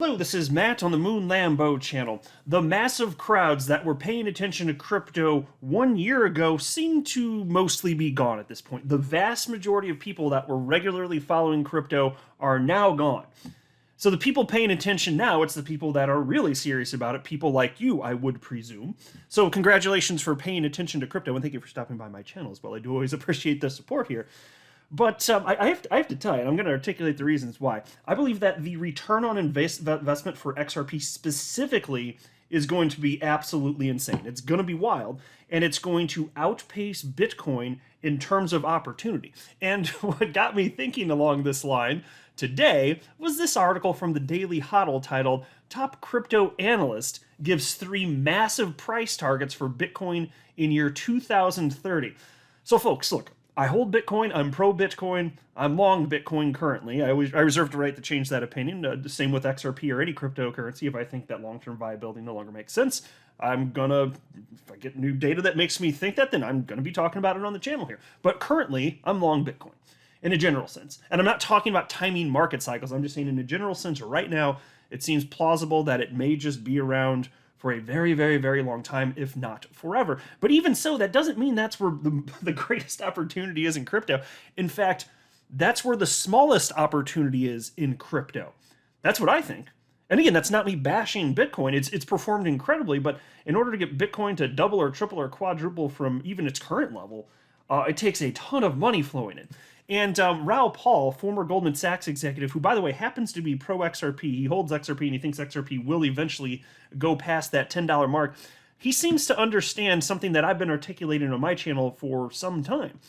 Hello, this is Matt on the Moon Lambo channel. The massive crowds that were paying attention to crypto 1 year ago seem to mostly be gone at this point. The vast majority of people that were regularly following crypto are now gone. So the people paying attention now, it's the people that are really serious about it, people like you, I would presume. So congratulations for paying attention to crypto, and thank you for stopping by my channel as well. I do always appreciate the support here. But I have to tell you, and I'm going to articulate the reasons why. I believe that the return on investment for XRP specifically is going to be absolutely insane. It's going to be wild, and it's going to outpace Bitcoin in terms of opportunity. And what got me thinking along this line today was this article from the Daily Hodl titled, "Top Crypto Analyst Gives 3 Massive Price Targets for Bitcoin in Year 2030. So folks, look, I hold Bitcoin, I'm pro-Bitcoin, I'm long Bitcoin currently. I reserve the right to change that opinion. The same with XRP or any cryptocurrency. If I think that long-term viability no longer makes sense, I'm gonna, if I get new data that makes me think that, then I'm gonna be talking about it on the channel here. But currently, I'm long Bitcoin in a general sense. And I'm not talking about timing market cycles, I'm just saying in a general sense right now, it seems plausible that it may just be around for a very, very, very long time, if not forever. But even so, that doesn't mean that's where the greatest opportunity is in crypto. In fact, that's where the smallest opportunity is in crypto. That's what I think. And again, that's not me bashing Bitcoin. It's performed incredibly, but in order to get Bitcoin to double or triple or quadruple from even its current level, it takes a ton of money flowing in. And Raoul Pal, former Goldman Sachs executive, who, by the way, happens to be pro-XRP, he holds XRP and he thinks XRP will eventually go past that $10 mark, he seems to understand something that I've been articulating on my channel for some time.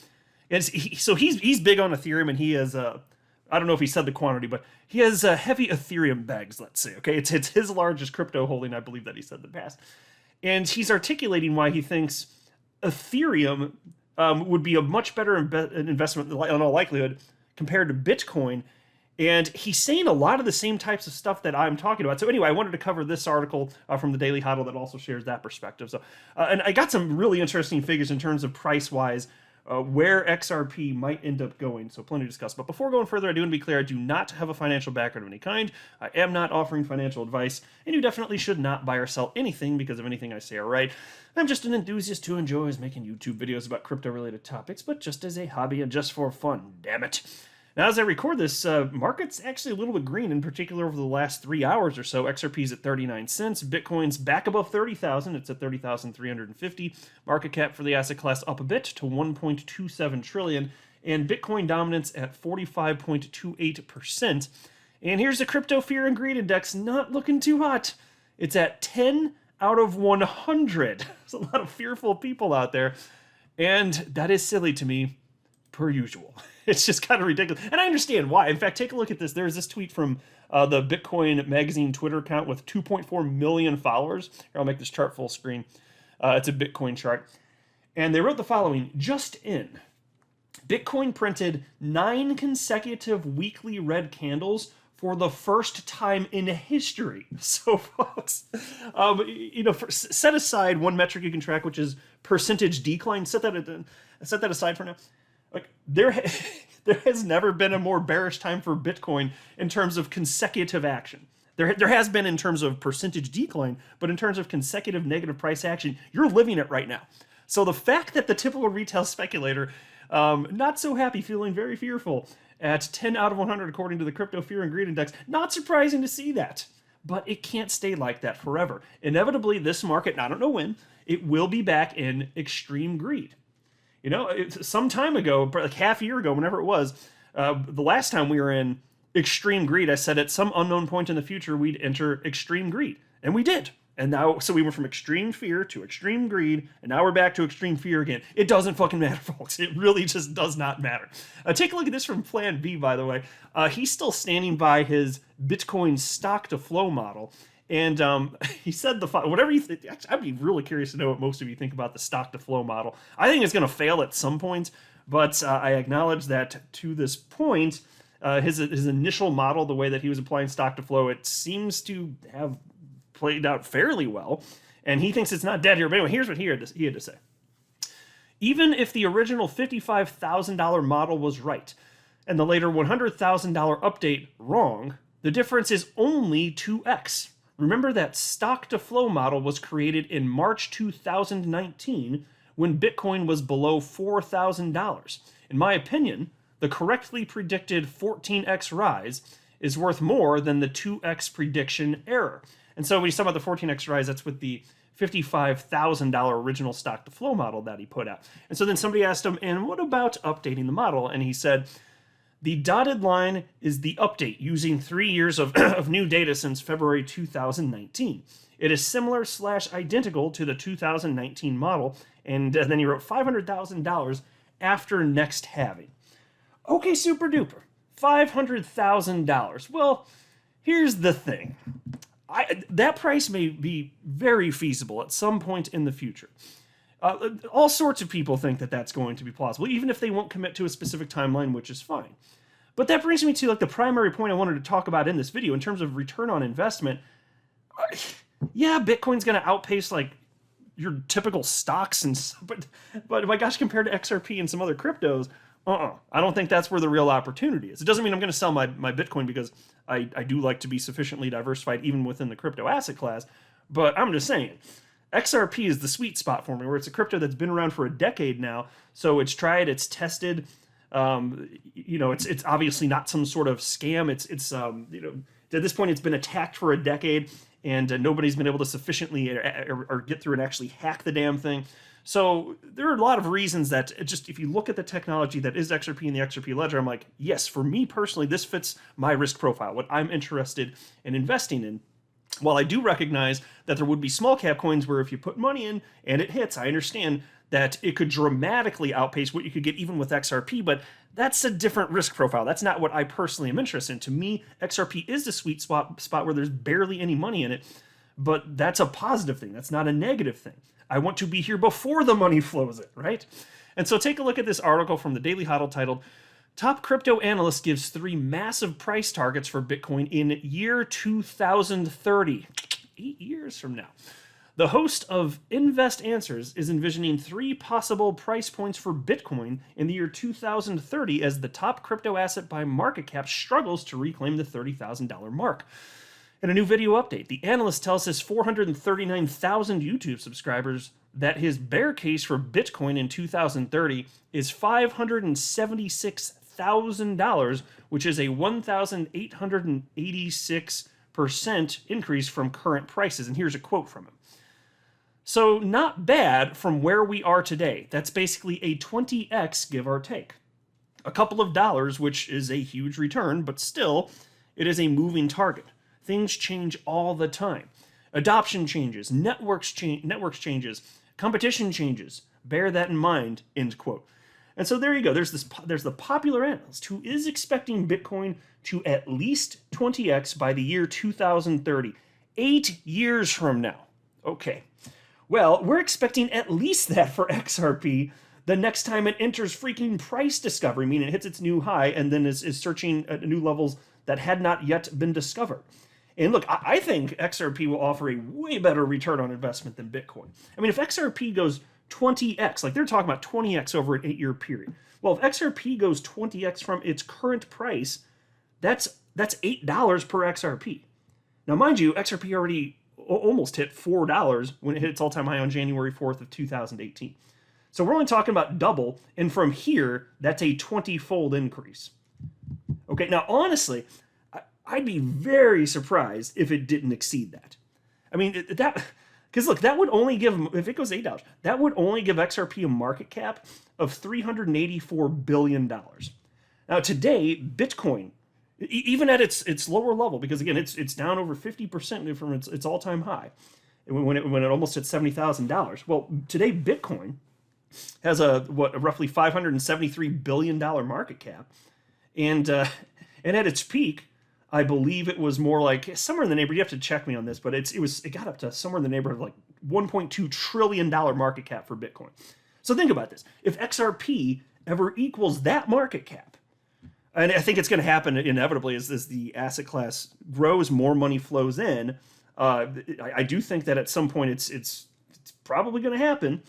And so he's big on Ethereum, and he has, I don't know if he said the quantity, but he has heavy Ethereum bags, let's say. Okay, it's his largest crypto holding, I believe that he said in the past. And he's articulating why he thinks Ethereum would be a much better investment in all likelihood compared to Bitcoin. And he's saying a lot of the same types of stuff that I'm talking about. So anyway, I wanted to cover this article from the Daily Hodl that also shares that perspective. So, and I got some really interesting figures in terms of price-wise, where XRP might end up going, so plenty to discuss. But before going further, I do want to be clear, I do not have a financial background of any kind. I am not offering financial advice, and you definitely should not buy or sell anything because of anything I say or write. I'm just an enthusiast who enjoys making YouTube videos about crypto-related topics, but just as a hobby and just for fun, damn it. Now, as I record this, market's actually a little bit green, in particular over the last 3 hours or so. XRP's at 39 cents. Bitcoin's back above 30,000. It's at 30,350. Market cap for the asset class up a bit to 1.27 trillion. And Bitcoin dominance at 45.28%. And here's the Crypto Fear and Greed Index, not looking too hot. It's at 10 out of 100. There's a lot of fearful people out there. And that is silly to me, per usual. It's just kind of ridiculous. And I understand why. In fact, take a look at this. There's this tweet from the Bitcoin Magazine Twitter account with 2.4 million followers. Here, I'll make this chart full screen. It's a Bitcoin chart. And they wrote the following: just in, Bitcoin printed 9 consecutive weekly red candles for the first time in history. So, folks, set aside one metric you can track, which is percentage decline. Set that aside for now. Like there has never been a more bearish time for Bitcoin in terms of consecutive action. There has been in terms of percentage decline, but in terms of consecutive negative price action, you're living it right now. So the fact that the typical retail speculator, not so happy, feeling very fearful, at 10 out of 100 according to the Crypto Fear and Greed Index, not surprising to see that. But it can't stay like that forever. Inevitably, this market, and I don't know when, it will be back in extreme greed. You know, some time ago, like half a year ago, whenever it was, the last time we were in extreme greed, I said at some unknown point in the future, we'd enter extreme greed. And we did. And now, so we went from extreme fear to extreme greed, and now we're back to extreme fear again. It doesn't fucking matter, folks. It really just does not matter. Take a look at this from Plan B, by the way. He's still standing by his Bitcoin stock-to-flow model. And he said whatever you think. I'd be really curious to know what most of you think about the stock-to-flow model. I think it's going to fail at some point, but I acknowledge that to this point, his initial model, the way that he was applying stock-to-flow, it seems to have played out fairly well. And he thinks it's not dead here. But anyway, here's what he had to say. Even if the original $55,000 model was right, and the later $100,000 update wrong, The difference is only 2x. Remember that stock to flow model was created in March 2019 when Bitcoin was below $4,000. In my opinion, the correctly predicted 14x rise is worth more than the 2x prediction error. And so when you talk about the 14x rise, that's with the $55,000 original stock to flow model that he put out. And so then somebody asked him, and what about updating the model? And he said, the dotted line is the update using 3 years of new data since February 2019. It is similar / identical to the 2019 model. And then he wrote $500,000 after next halving. Okay, super duper. $500,000. Well, here's the thing. That price may be very feasible at some point in the future. All sorts of people think that that's going to be plausible, even if they won't commit to a specific timeline, which is fine. But that brings me to like the primary point I wanted to talk about in this video in terms of return on investment. Yeah, Bitcoin's going to outpace like your typical stocks and but my gosh, compared to XRP and some other cryptos, I don't think that's where the real opportunity is. It doesn't mean I'm going to sell my Bitcoin because I do like to be sufficiently diversified even within the crypto asset class. But I'm just saying, XRP is the sweet spot for me, where it's a crypto that's been around for a decade now. So it's tried, it's tested. It's obviously not some sort of scam. It's at this point it's been attacked for a decade, and nobody's been able to sufficiently or get through and actually hack the damn thing. So there are a lot of reasons that if you look at the technology that is XRP and the XRP ledger, I'm like, yes, for me personally, this fits my risk profile, what I'm interested in investing in. While I do recognize that there would be small cap coins where if you put money in and it hits, I understand that it could dramatically outpace what you could get even with XRP, but that's a different risk profile. That's not what I personally am interested in. To me, XRP is the sweet spot where there's barely any money in it, but that's a positive thing. That's not a negative thing. I want to be here before the money flows in, right? And so take a look at this article from the Daily Hodl titled, Top Crypto Analyst Gives 3 Massive Price Targets for Bitcoin in Year 2030. 8 years from now. The host of Invest Answers is envisioning 3 possible price points for Bitcoin in the year 2030 as the top crypto asset by market cap struggles to reclaim the $30,000 mark. In a new video update, the analyst tells his 439,000 YouTube subscribers that his bear case for Bitcoin in 2030 is $576,000, which is a 1,886% increase from current prices. And here's a quote from him. So not bad from where we are today. That's basically a 20x give or take. A couple of dollars, which is a huge return, but still, it is a moving target. Things change all the time. Adoption changes, networks changes, competition changes. Bear that in mind, end quote. And so there you go. There's the popular analyst who is expecting Bitcoin to at least 20x by the year 2030. 8 years from now. Okay. Well, we're expecting at least that for XRP the next time it enters freaking price discovery, meaning it hits its new high and then is searching at new levels that had not yet been discovered. And look, I think XRP will offer a way better return on investment than Bitcoin. I mean, if XRP goes 20x, like they're talking about 20x over an 8-year period. Well, if XRP goes 20x from its current price, that's $8 per XRP. Now, mind you, XRP already almost hit $4 when it hit its all-time high on January 4th of 2018. So we're only talking about double, and from here, that's a 20-fold increase. Okay, now honestly, I'd be very surprised if it didn't exceed that. I mean, because look, that would only give, if it goes $8, that would only give XRP a market cap of $384 billion. Now today, Bitcoin, even at its lower level, because again, it's down over 50% from its all-time high, when it almost hit $70,000. Well, today Bitcoin has a roughly $573 billion market cap, and at its peak, I believe it was more like somewhere in the neighborhood. You have to check me on this, but it got up to somewhere in the neighborhood of like $1.2 trillion market cap for Bitcoin. So think about this: if XRP ever equals that market cap, and I think it's going to happen inevitably as the asset class grows, more money flows in. I do think that at some point it's probably going to happen.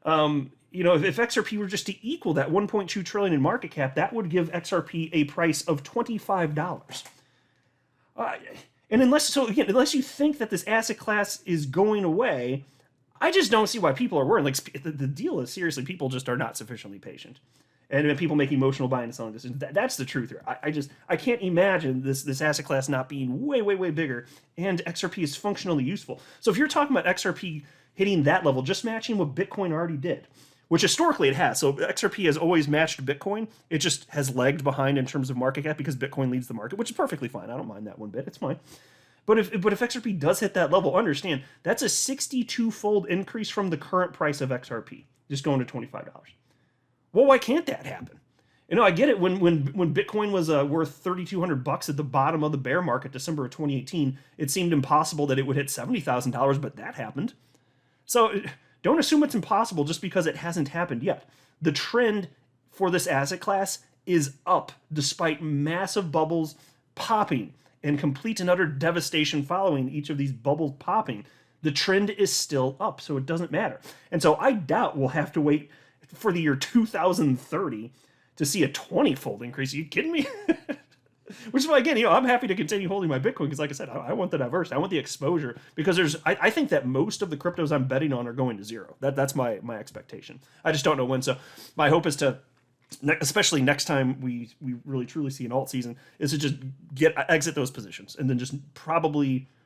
If XRP were just to equal that 1.2 trillion in market cap, that would give XRP a price of $25. Uh, and unless you think that this asset class is going away, I just don't see why people are worried. Like the deal is seriously, people just are not sufficiently patient, and people make emotional buying and selling decisions. That's the truth here. I can't imagine this asset class not being way bigger, and XRP is functionally useful. So if you're talking about XRP hitting that level, just matching what Bitcoin already did, which historically it has. So XRP has always matched Bitcoin. It just has lagged behind in terms of market cap because Bitcoin leads the market, which is perfectly fine. I don't mind that one bit. It's fine. But if XRP does hit that level, understand that's a 62-fold increase from the current price of XRP, just going to $25. Well, why can't that happen? I get it. When Bitcoin was worth $3,200 at the bottom of the bear market, December of 2018, it seemed impossible that it would hit $70,000, but that happened. So don't assume it's impossible just because it hasn't happened yet. The trend for this asset class is up, despite massive bubbles popping and complete and utter devastation following each of these bubbles popping. The trend is still up, so it doesn't matter. And so I doubt we'll have to wait for the year 2030 to see a 20-fold increase. Are you kidding me? Which is why, again, I'm happy to continue holding my Bitcoin because, like I said, I want the diversity. I want the exposure because I think that most of the cryptos I'm betting on are going to zero. That's my expectation. I just don't know when. So my hope is to, especially next time we really truly see an alt season, is to just exit those positions and then just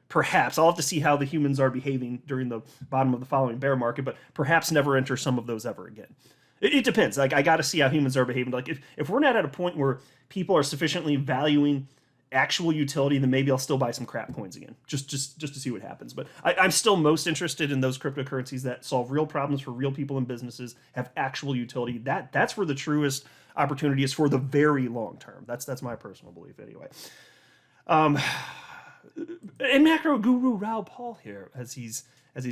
perhaps I'll have to see how the humans are behaving during the bottom of the following bear market, but perhaps never enter some of those ever again. It depends. Like I got to see how humans are behaving. Like if we're not at a point where people are sufficiently valuing actual utility, then maybe I'll still buy some crap coins again, just to see what happens. But I'm still most interested in those cryptocurrencies that solve real problems for real people and businesses, have actual utility. That's where the truest opportunity is for the very long term. That's my personal belief anyway. And macro guru Raoul Pal here, as he's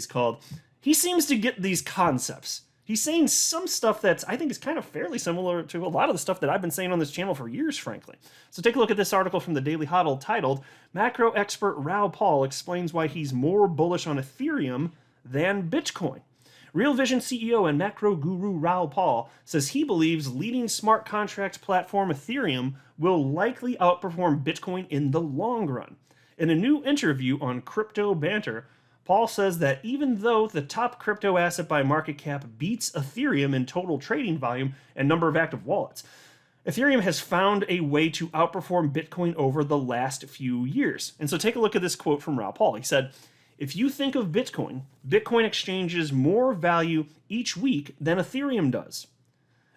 called, he seems to get these concepts. He's saying some stuff that's, I think, is kind of fairly similar to a lot of the stuff that I've been saying on this channel for years, frankly. So take a look at this article from the Daily Hodl titled, Macro Expert Raoul Pal Explains Why He's More Bullish on Ethereum Than Bitcoin. Real Vision CEO and macro guru Raoul Pal says he believes leading smart contracts platform Ethereum will likely outperform Bitcoin in the long run. In a new interview on Crypto Banter, Paul says that even though the top crypto asset by market cap beats Ethereum in total trading volume and number of active wallets, Ethereum has found a way to outperform Bitcoin over the last few years. And so take a look at this quote from Raoul Pal. He said, if you think of Bitcoin exchanges more value each week than Ethereum does.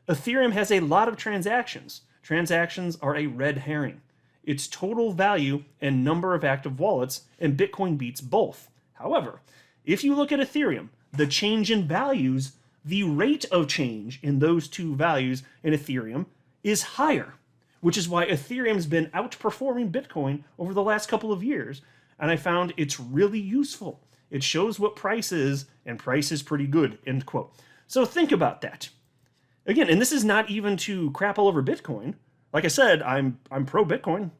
Ethereum has a lot of transactions. Transactions are a red herring. Its total value and number of active wallets, and Bitcoin beats both. However, if you look at Ethereum, the change in values, the rate of change in those two values in Ethereum is higher, which is why Ethereum's been outperforming Bitcoin over the last couple of years. And I found it's really useful. It shows what price is, and price is pretty good, end quote. So think about that. Again, and this is not even to crap all over Bitcoin. Like I said, I'm pro Bitcoin,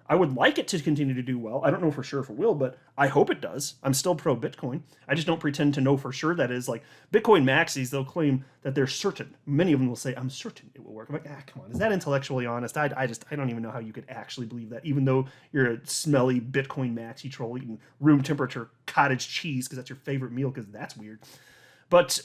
I would like it to continue to do well. I don't know for sure if it will, but I hope it does. I'm still pro Bitcoin. I just don't pretend to know for sure that is. Like Bitcoin maxis, they'll claim that they're certain. Many of them will say, I'm certain it will work. I'm like, come on, is that intellectually honest? I don't even know how you could actually believe that, even though you're a smelly Bitcoin maxi troll eating room temperature cottage cheese because that's your favorite meal, because that's weird. But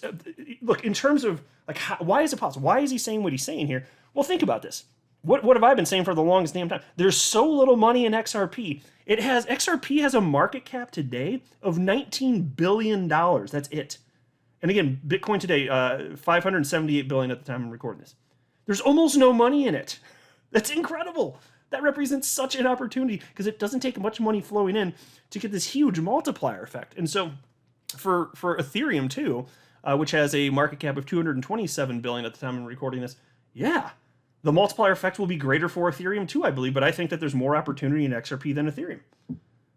look, in terms of like, why is it possible? Why is he saying what he's saying here? Well, think about this. What have I been saying for the longest damn time? There's so little money in XRP. XRP has a market cap today of $19 billion. That's it. And again, Bitcoin today, $578 billion at the time I'm recording this. There's almost no money in it. That's incredible. That represents such an opportunity because it doesn't take much money flowing in to get this huge multiplier effect. And so for Ethereum too, which has a market cap of $227 billion at the time I'm recording this, yeah, the multiplier effect will be greater for Ethereum too, I believe, but I think that there's more opportunity in XRP than Ethereum.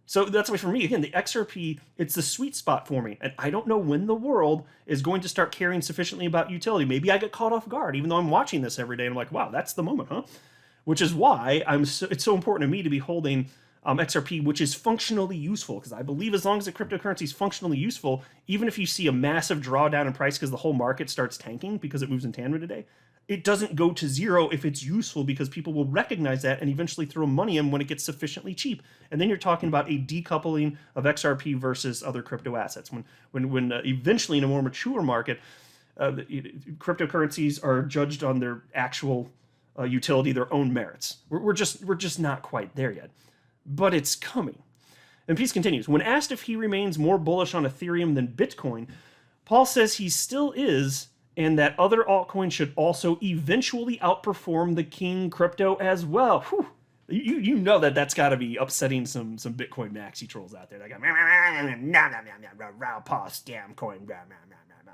So that's why for me, again, the XRP, it's the sweet spot for me. And I don't know when the world is going to start caring sufficiently about utility. Maybe I get caught off guard, even though I'm watching this every day and I'm like, wow, that's the moment, huh? Which is why it's so important to me to be holding XRP, which is functionally useful, because I believe as long as the cryptocurrency is functionally useful, even if you see a massive drawdown in price because the whole market starts tanking because it moves in tandem today, it doesn't go to zero if it's useful, because people will recognize that and eventually throw money in when it gets sufficiently cheap. And then you're talking about a decoupling of XRP versus other crypto assets. When eventually in a more mature market, cryptocurrencies are judged on their actual utility, their own merits. We're just not quite there yet, but it's coming. And Peace continues. When asked if he remains more bullish on Ethereum than Bitcoin, Paul says he still is, and that other altcoins should also eventually outperform the king crypto as well. Whew. You know that's got to be upsetting some Bitcoin maxi trolls out there. They go, Paul scam coin.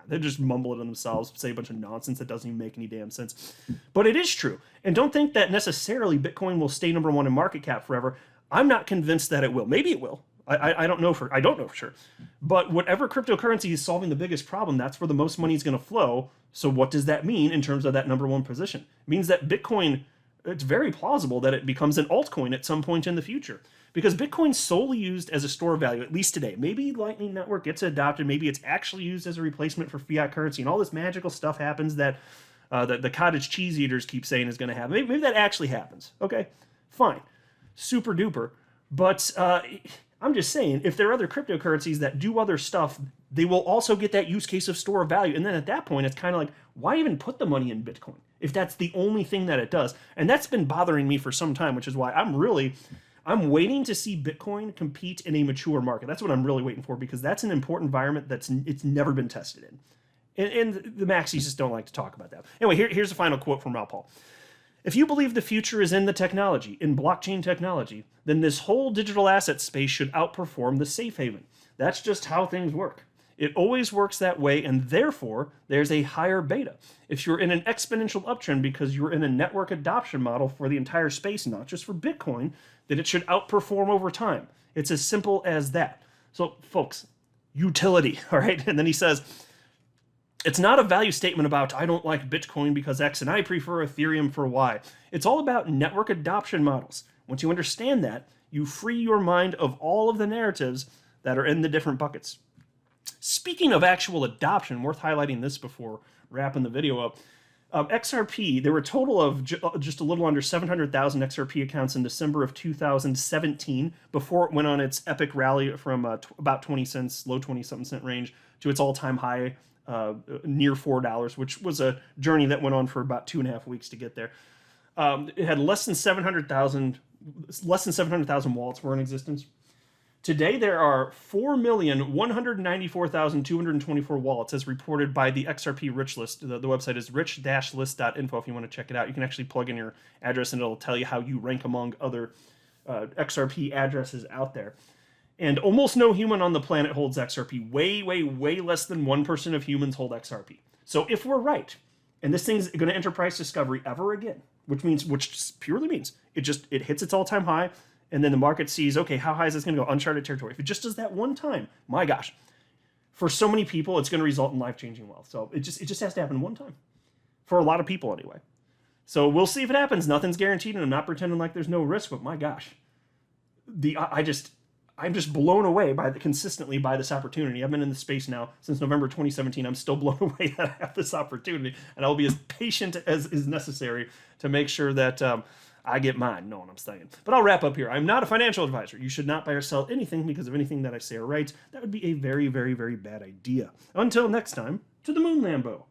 They just mumble it to themselves, say a bunch of nonsense that doesn't even make any damn sense. But it is true. And don't think that necessarily Bitcoin will stay number one in market cap forever. I'm not convinced that it will. Maybe it will. I don't know for sure. But whatever cryptocurrency is solving the biggest problem, that's where the most money is going to flow. So what does that mean in terms of that number one position? It means that Bitcoin, it's very plausible that it becomes an altcoin at some point in the future, because Bitcoin's solely used as a store of value, at least today. Maybe Lightning Network gets adopted. Maybe it's actually used as a replacement for fiat currency, and all this magical stuff happens that the cottage cheese eaters keep saying is going to happen. Maybe that actually happens. Okay, fine. Super duper. But I'm just saying, if there are other cryptocurrencies that do other stuff, they will also get that use case of store of value. And then at that point, it's kind of like, why even put the money in Bitcoin if that's the only thing that it does? And that's been bothering me for some time, which is why I'm waiting to see Bitcoin compete in a mature market. That's what I'm really waiting for, because that's an important environment it's never been tested in. And the maxis just don't like to talk about that. Anyway, here's a final quote from Raoul Pal. If you believe the future is in the technology, in blockchain technology, then this whole digital asset space should outperform the safe haven. That's just how things work. It always works that way, and therefore, there's a higher beta. If you're in an exponential uptrend because you're in a network adoption model for the entire space, not just for Bitcoin, then it should outperform over time. It's as simple as that. So, folks, utility, all right? And then he says, it's not a value statement about, I don't like Bitcoin because X and I prefer Ethereum for Y. It's all about network adoption models. Once you understand that, you free your mind of all of the narratives that are in the different buckets. Speaking of actual adoption, worth highlighting this before wrapping the video up. XRP, there were a total of just a little under 700,000 XRP accounts in December of 2017, before it went on its epic rally from about 20 cents, low 20-something cent range, to its all-time high, near $4, which was a journey that went on for about 2.5 weeks to get there. It had less than 700,000 wallets were in existence. Today, there are 4,194,224 wallets, as reported by the XRP Rich List. The website is rich-list.info if you want to check it out. You can actually plug in your address, and it'll tell you how you rank among other XRP addresses out there. And almost no human on the planet holds XRP. Way, way, way less than 1% of humans hold XRP. So if we're right, and this thing's going to enter price discovery ever again, which purely means it hits its all-time high, and then the market sees, okay, how high is this going to go? Uncharted territory. If it just does that one time, my gosh, for so many people, it's going to result in life-changing wealth. So it just has to happen one time, for a lot of people anyway. So we'll see if it happens. Nothing's guaranteed, and I'm not pretending like there's no risk. But my gosh, I'm just blown away consistently by this opportunity. I've been in the space now since November 2017. I'm still blown away that I have this opportunity, and I'll be as patient as is necessary to make sure that I get mine. Know what I'm saying? But I'll wrap up here. I'm not a financial advisor. You should not buy or sell anything because of anything that I say or write. That would be a very, very, very bad idea. Until next time, to the moon, Lambo.